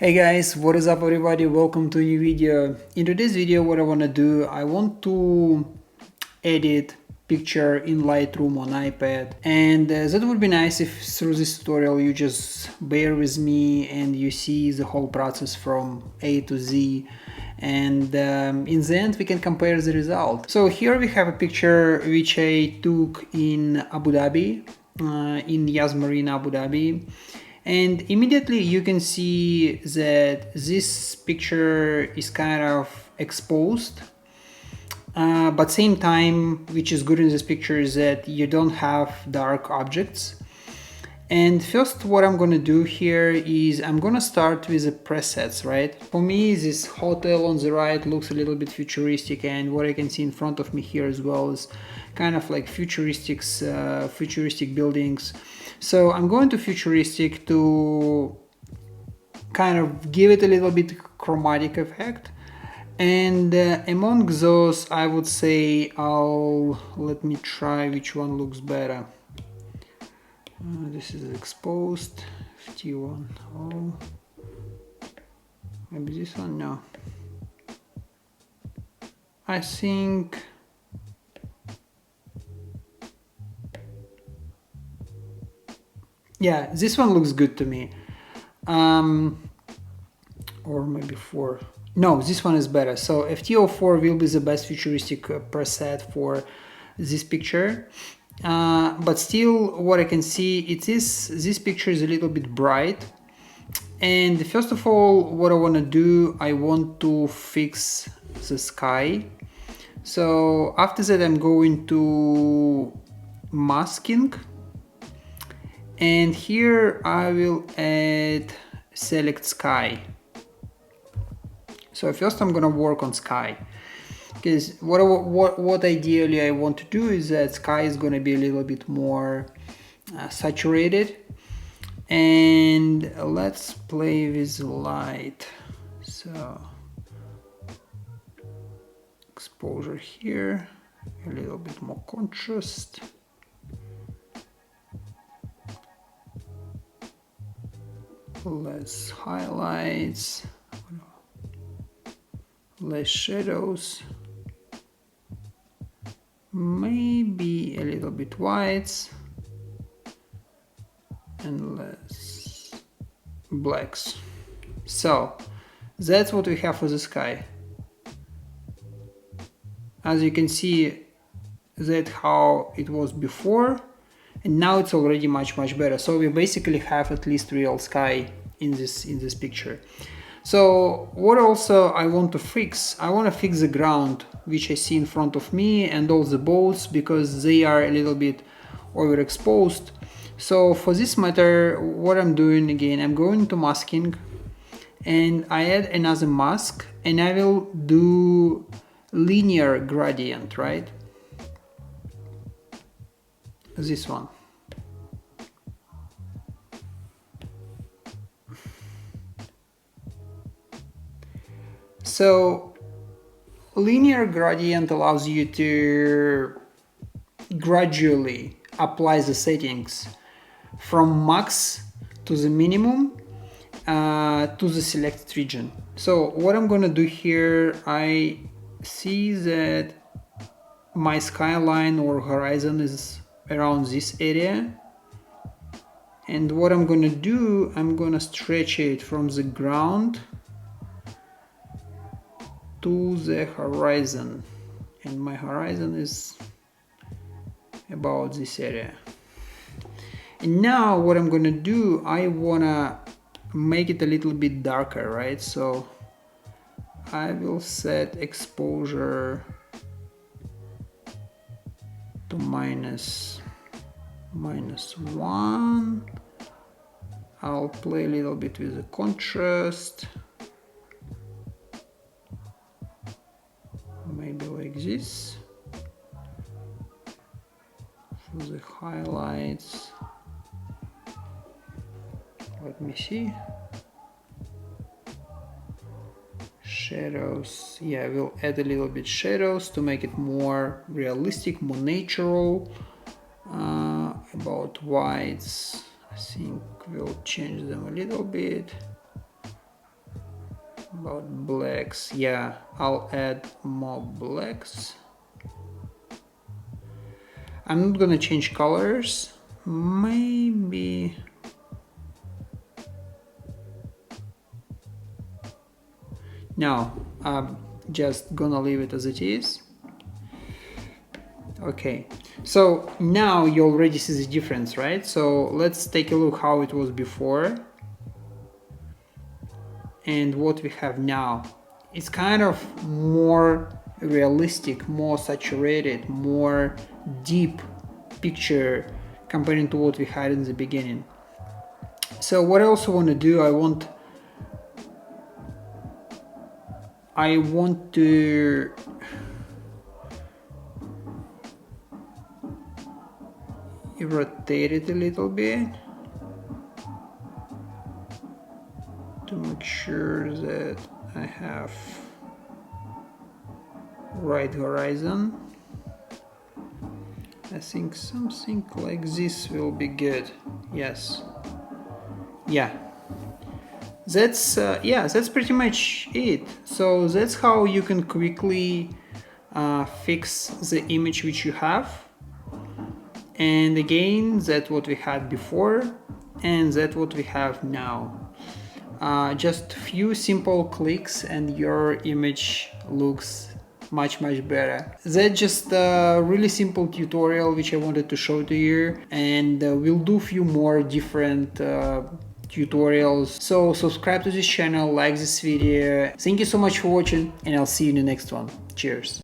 Hey guys, what is up everybody? Welcome to a new video. In today's video what I want to do, I want to edit picture in Lightroom on iPad, and that would be nice if through this tutorial you just bear with me and you see the whole process from A to Z, and in the end we can compare the result. So here we have a picture which I took in Abu Dhabi, in Yas Marina, Abu Dhabi. And immediately you can see that this picture is kind of exposed, but same time, which is good in this picture, is that you don't have dark objects. And first what I'm gonna do here is I'm gonna start with the presets, right? For me, this hotel on the right looks a little bit futuristic, and what I can see in front of me here as well is kind of like futuristic buildings. So I'm going to futuristic to kind of give it a little bit chromatic effect. And among those, I would say let me try which one looks better. This is exposed, FT1, oh, maybe this one, no. I think yeah, this one looks good to me. Or maybe 4. No, this one is better. So FT04 will be the best futuristic preset for this picture. But still, what I can see, this picture is a little bit bright. And first of all, what I want to do, I want to fix the sky. So after that, I'm going to masking. And here I will add select sky. So first I'm gonna work on sky, because what ideally I want to do is that sky is gonna be a little bit more saturated. And let's play with light. So exposure here, a little bit more contrast. Less highlights, less shadows, maybe a little bit whites, and less blacks. So that's what we have for the sky. As you can see, that's how it was before, and now it's already much better. So we basically have at least real sky in this picture. So what also I want to fix, I want to fix the ground which I see in front of me and all the boats, because they are a little bit overexposed. So for this matter, what I'm doing again, I'm going to masking, and I add another mask, and I will do linear gradient, right? This one. So linear gradient allows you to gradually apply the settings from max to the minimum to the selected region. So what I'm gonna do here, I see that my skyline or horizon is around this area, and what I'm gonna do, I'm gonna stretch it from the ground to the horizon, and my horizon is about this area. And now what I'm gonna do, I wanna make it a little bit darker, right? So I will set exposure to -1. I'll play a little bit with the contrast, maybe like this. For the highlights, let me see. Shadows, yeah, we'll add a little bit shadows to make it more realistic, more natural. About whites, I think we'll change them a little bit. About blacks, yeah, I'll add more blacks. I'm not gonna change colors, maybe. No, I'm just gonna leave it as it is. Okay, so now you already see the difference, right? So let's take a look how it was before and what we have now. It's kind of more realistic, more saturated, more deep picture comparing to what we had in the beginning. So what I also want to do, I want to rotate it a little bit to make sure that I have right horizon. I think something like this will be good. Yes. Yeah. That's that's pretty much it. So that's how you can quickly fix the image which you have. And again, that's what we had before, and that's what we have now. Just few simple clicks and your image looks much better. That's just a really simple tutorial which I wanted to show to you, and we'll do few more different tutorials. So subscribe to this channel, like this video. Thank you so much for watching, and I'll see you in the next one. Cheers.